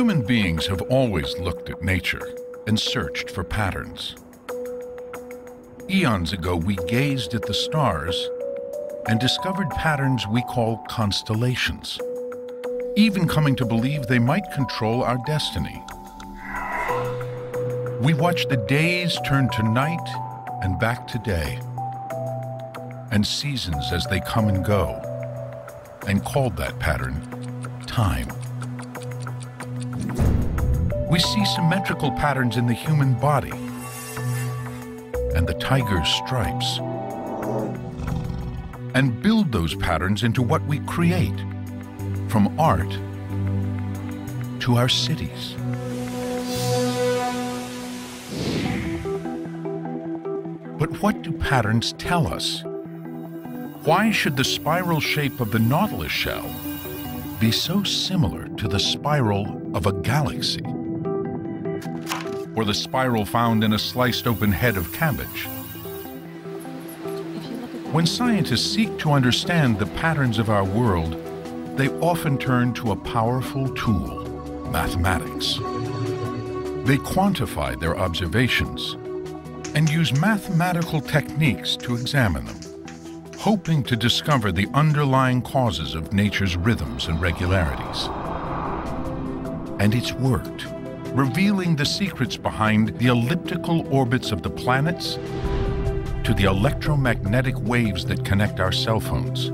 Human beings have always looked at nature and searched for patterns. Eons ago, we gazed at the stars and discovered patterns we call constellations, even coming to believe they might control our destiny. We watch the days turn to night and back to day, and seasons as they come and go, and called that pattern time. We see symmetrical patterns in the human body and the tiger's stripes, and build those patterns into what we create, from art to our cities. But what do patterns tell us? Why should the spiral shape of the nautilus shell be so similar to the spiral of a galaxy, or the spiral found in a sliced open head of cabbage? When scientists seek to understand the patterns of our world, they often turn to a powerful tool, mathematics. They quantify their observations and use mathematical techniques to examine them, hoping to discover the underlying causes of nature's rhythms and regularities. And it's worked, revealing the secrets behind the elliptical orbits of the planets to the electromagnetic waves that connect our cell phones.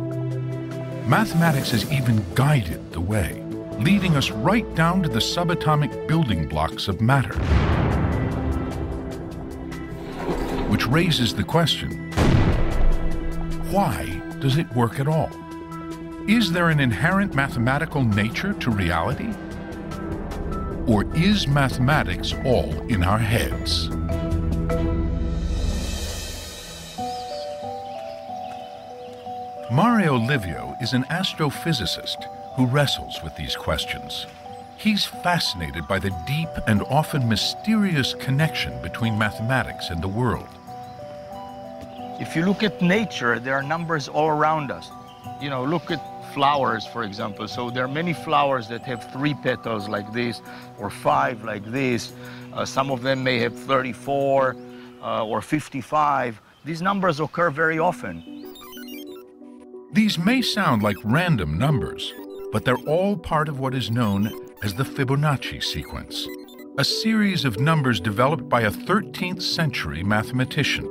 Mathematics has even guided the way, leading us right down to the subatomic building blocks of matter. Which raises the question, why does it work at all? Is there an inherent mathematical nature to reality? Or is mathematics all in our heads? Mario Livio is an astrophysicist who wrestles with these questions. He's fascinated by the deep and often mysterious connection between mathematics and the world. If you look at nature, there are numbers all around us. You know, look at flowers, for example. So there are many flowers that have 3 petals like this, or 5 like this. Some of them may have 34 or 55. These numbers occur very often. These may sound like random numbers, but they're all part of what is known as the Fibonacci sequence, a series of numbers developed by a 13th century mathematician.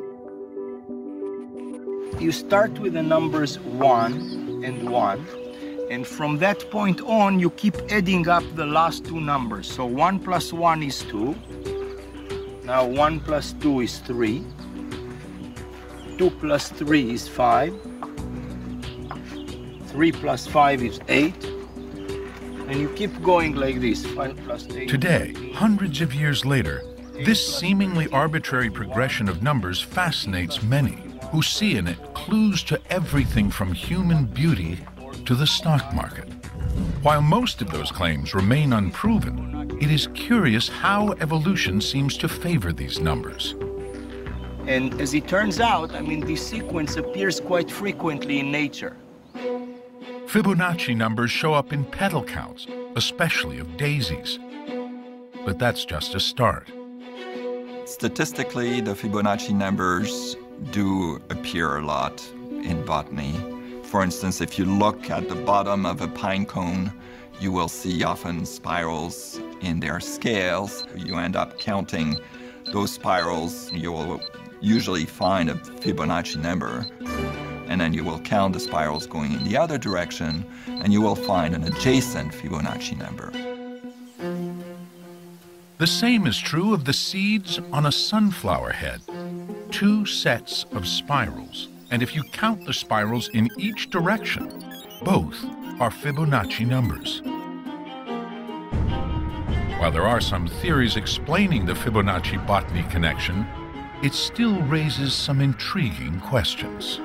You start with the numbers 1 and 1, and from that point on, you keep adding up the last 2 numbers. So 1 plus 1 is 2. Now 1 plus 2 is 3. 2 plus 3 is 5. 3 plus 5 is 8. And you keep going like this, 5 plus 8. Today, hundreds of years later, this seemingly arbitrary progression of numbers fascinates many, who see in it clues to everything from human beauty to the stock market. While most of those claims remain unproven, it is curious how evolution seems to favor these numbers. And as it turns out, I mean, this sequence appears quite frequently in nature. Fibonacci numbers show up in petal counts, especially of daisies. But that's just a start. Statistically, the Fibonacci numbers do appear a lot in botany. For instance, if you look at the bottom of a pine cone, you will see often spirals in their scales. You end up counting those spirals. You will usually find a Fibonacci number. And then you will count the spirals going in the other direction, and you will find an adjacent Fibonacci number. The same is true of the seeds on a sunflower head. 2 sets of spirals, and if you count the spirals in each direction, both are Fibonacci numbers. While there are some theories explaining the Fibonacci botany connection, it still raises some intriguing questions.